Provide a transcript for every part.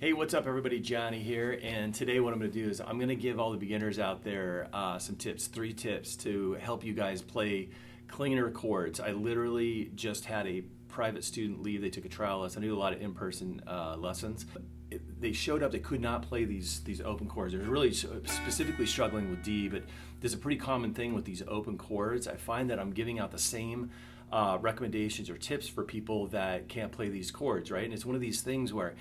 Hey, what's up everybody? Johnny here, and today what I'm going to do is I'm going to give all the beginners out there some tips, 3 tips to help you guys play cleaner chords. I literally just had a private student leave. They took a trial lesson. I do a lot of in-person lessons. They showed up, they could not play these open chords. They're really specifically struggling with D, but there's a pretty common thing with these open chords. I find that I'm giving out the same recommendations or tips for people that can't play these chords, right? And it's one of these things where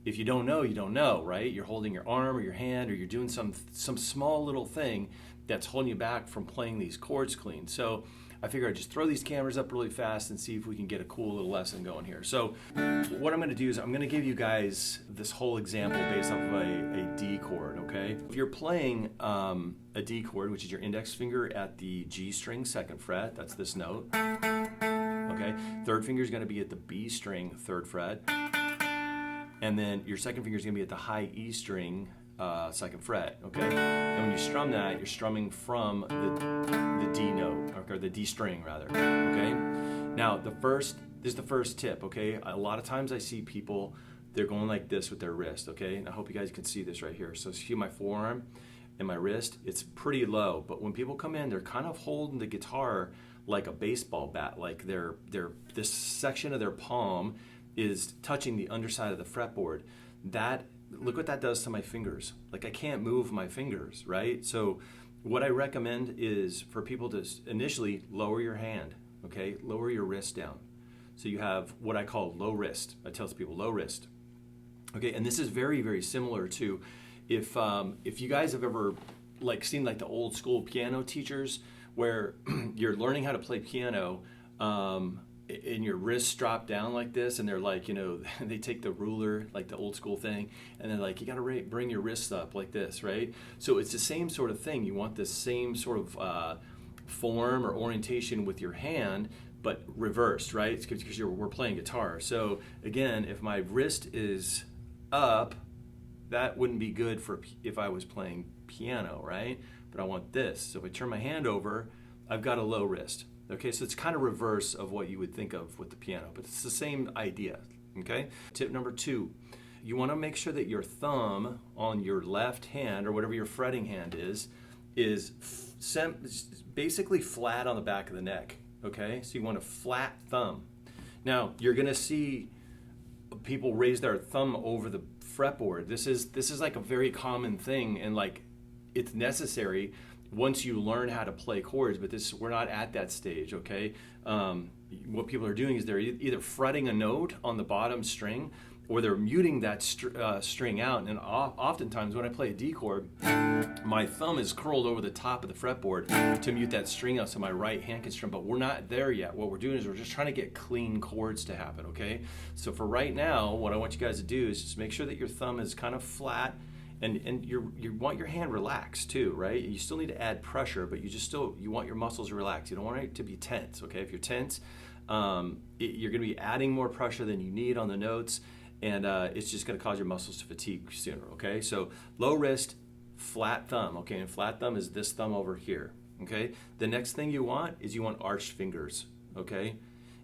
if you don't know, you don't know, right? You're holding your arm or your hand, or you're doing some small little thing that's holding you back from playing these chords clean. So I figured I'd just throw these cameras up really fast and see if we can get a cool little lesson going here. So what I'm going to do is I'm going to give you guys this whole example based off of a D chord, okay? If you're playing a D chord, which is your index finger at the G string 2nd fret, that's this note, okay? 3rd finger is going to be at the B string 3rd fret. And then your 2nd finger is going to be at the high E string, 2nd fret, okay? And when you strum that, you're strumming from the D note, or the D string rather, okay? Now, this is the first tip, okay? A lot of times I see people, they're going like this with their wrist, okay? And I hope you guys can see this right here. So see my forearm and my wrist, it's pretty low, but when people come in, they're kind of holding the guitar like a baseball bat, like this section of their palm is touching the underside of the fretboard. Look what that does to my fingers. Like, I can't move my fingers, right? So what I recommend is for people to initially lower your hand, okay? Lower your wrist down. So you have what I call low wrist. I tell people low wrist. Okay, and this is very, very similar to if you guys have ever seen the old school piano teachers where you're learning how to play piano, and your wrists drop down like this, and they're they take the ruler, like the old school thing, and they're like, you got to bring your wrists up like this, right? So it's the same sort of thing. You want this same sort of form or orientation with your hand, but reversed, right? It's because we're playing guitar. So again, if my wrist is up, that wouldn't be good for if I was playing piano, right? But I want this. So if I turn my hand over, I've got a low wrist. Okay, so it's kind of reverse of what you would think of with the piano, but it's the same idea, okay? Tip number 2, you want to make sure that your thumb on your left hand, or whatever your fretting hand is basically flat on the back of the neck, okay? So you want a flat thumb. Now, you're going to see people raise their thumb over the fretboard. This is like a very common thing, and it's necessary once you learn how to play chords, but we're not at that stage, okay? What people are doing is they're either fretting a note on the bottom string, or they're muting that string out. And oftentimes when I play a D chord, my thumb is curled over the top of the fretboard to mute that string out so my right hand can strum, but we're not there yet. What we're doing is we're just trying to get clean chords to happen, okay? So for right now, what I want you guys to do is just make sure that your thumb is kind of flat, and you want your hand relaxed too, right? You still need to add pressure, but you want your muscles relaxed. You don't want it to be tense, okay? If you're tense, you're going to be adding more pressure than you need on the notes, and it's just going to cause your muscles to fatigue sooner, okay? So low wrist, flat thumb, okay? And flat thumb is this thumb over here, okay? The next thing you want arched fingers, okay?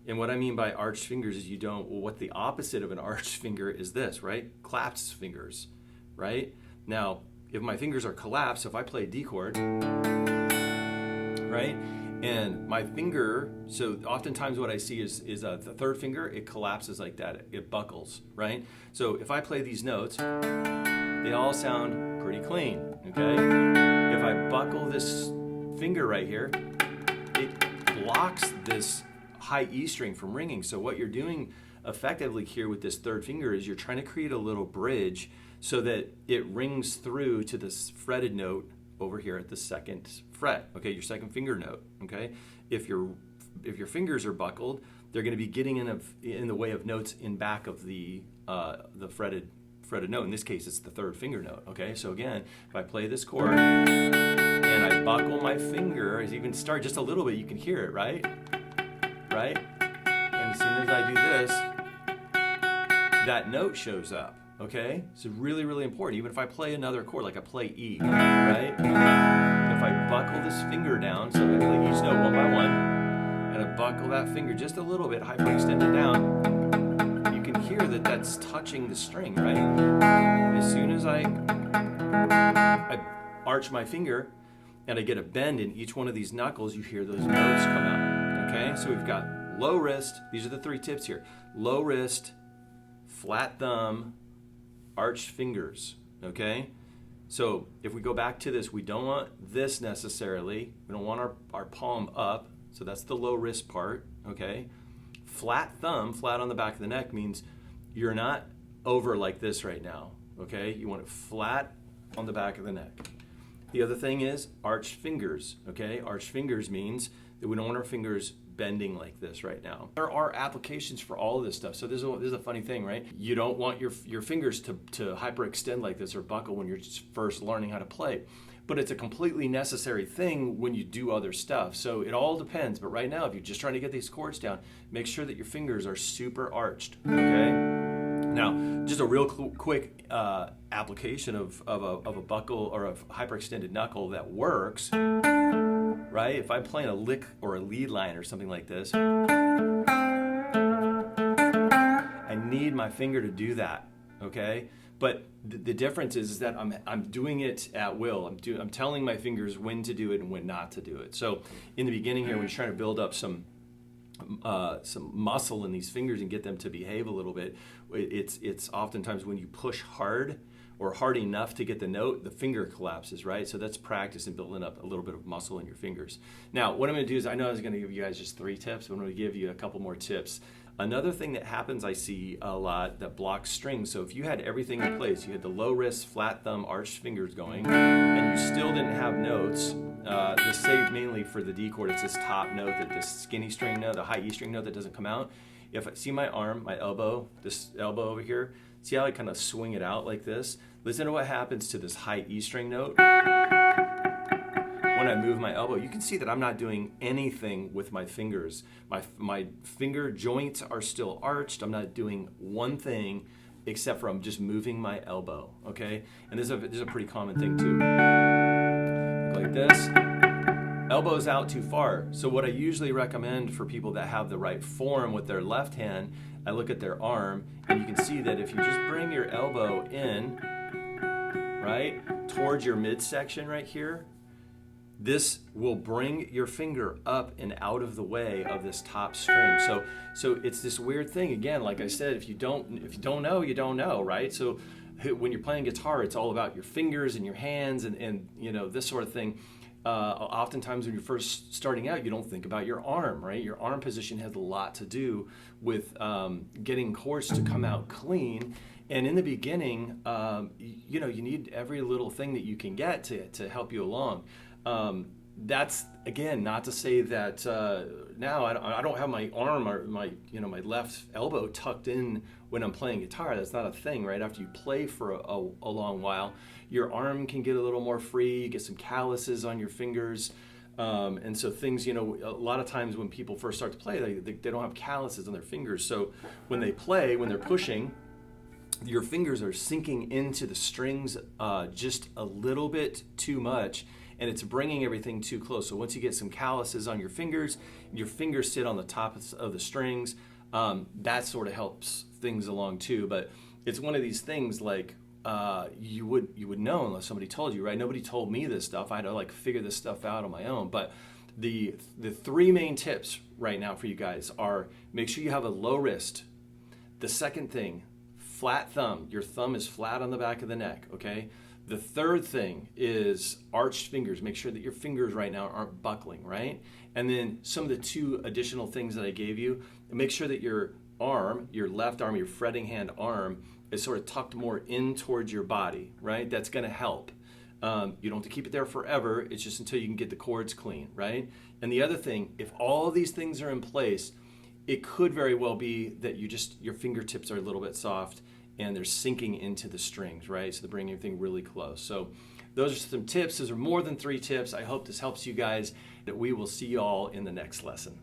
And what I mean by arched fingers is what the opposite of an arched finger is this, right? Clasped fingers, right? Now, if my fingers are collapsed, if I play a D chord, right, and my finger, so oftentimes what I see is the 3rd finger, it collapses like that, it buckles, right? So if I play these notes, they all sound pretty clean, okay? If I buckle this finger right here, it blocks this high E string from ringing. So what you're doing effectively here with this 3rd finger is you're trying to create a little bridge so that it rings through to this fretted note over here at the 2nd fret, okay, your 2nd finger note, okay? If your fingers are buckled, they're going to be getting in the way of notes in back of the fretted note. In this case, it's the 3rd finger note, okay? So again, if I play this chord and I buckle my finger, as you can start just a little bit, you can hear it, right? Right? And as soon as I do this, that note shows up. Okay, so really, really important. Even if I play another chord, like I play E, right? If I buckle this finger down, so I play each note one by one, and I buckle that finger just a little bit, hyperextend it down, you can hear hear that that's touching the string, right? As soon as I arch my finger and I get a bend in each one of these knuckles, you hear those notes come out, okay? So we've got low wrist, these are the 3 tips here. Low wrist, flat thumb, arched fingers, okay? So if we go back to this, we don't want this necessarily. We don't want our palm up, so that's the low wrist part, okay? Flat thumb, flat on the back of the neck, means you're not over like this right now, okay? You want it flat on the back of the neck. The other thing is arched fingers, okay? Arched fingers means that we don't want our fingers bending like this right now. There are applications for all of this stuff. So this is a funny thing, right? You don't want your fingers to hyperextend like this or buckle when you're just first learning how to play. But it's a completely necessary thing when you do other stuff. So it all depends. But right now, if you're just trying to get these chords down, make sure that your fingers are super arched, okay? Now, just a real quick application of a buckle or a hyperextended knuckle that works, right? If I'm playing a lick or a lead line or something like this, I need my finger to do that, okay? But the difference is that I'm doing it at will. I'm telling my fingers when to do it and when not to do it. So in the beginning here, when you're trying to build up some muscle in these fingers and get them to behave a little bit, it's oftentimes when you push hard or hard enough to get the note, the finger collapses, right? So that's practice and building up a little bit of muscle in your fingers. Now, what I'm going to do is, I know I was going to give you guys just 3 tips, but I'm going to give you a couple more tips. Another thing that happens, I see a lot, that blocks strings. So if you had everything in place, you had the low wrist, flat thumb, arched fingers going, and you still didn't have notes, this saved mainly for the D chord. It's this top note, this skinny string note, the high E string note that doesn't come out. If I see my arm, my elbow, this elbow over here, see how I kind of swing it out like this? Listen to what happens to this high E string note. When I move my elbow, you can see that I'm not doing anything with my fingers. My finger joints are still arched. I'm not doing one thing except for I'm just moving my elbow, okay? And this is a pretty common thing too. Like this. Elbow's out too far. So what I usually recommend for people that have the right form with their left hand, I look at their arm, and you can see that if you just bring your elbow in, right, towards your midsection right here, this will bring your finger up and out of the way of this top string. So it's this weird thing. Again, like I said, if you don't know, you don't know, right? So when you're playing guitar, it's all about your fingers and your hands and you know, this sort of thing. Oftentimes when you're first starting out, you don't think about your arm, right? Your arm position has a lot to do with getting chords to come out clean. And in the beginning, you know, you need every little thing that you can get to help you along. That's, again, not to say that now I don't have my arm or my left elbow tucked in when I'm playing guitar. That's not a thing, right? After you play for a long while, your arm can get a little more free, you get some calluses on your fingers. And so things, you know, a lot of times when people first start to play, they don't have calluses on their fingers. So when they play, when they're pushing, your fingers are sinking into the strings just a little bit too much, and it's bringing everything too close. So once you get some calluses on your fingers sit on the top of the strings, that sort of helps things along too. But it's one of these things like you would know unless somebody told you, right? Nobody told me this stuff. I had to like figure this stuff out on my own. But the 3 main tips right now for you guys are: make sure you have a low wrist. The second thing, flat thumb. Your thumb is flat on the back of the neck, okay? The third thing is arched fingers. Make sure that your fingers right now aren't buckling, right? And then some of the 2 additional things that I gave you, make sure that your arm, your left arm, your fretting hand arm is sort of tucked more in towards your body, right? That's gonna help. You don't have to keep it there forever. It's just until you can get the chords clean, right? And the other thing, if all of these things are in place, it could very well be that your fingertips are a little bit soft and they're sinking into the strings, right? So they're bringing everything really close. So those are some tips. Those are more than 3 tips. I hope this helps you guys. That we will see you all in the next lesson.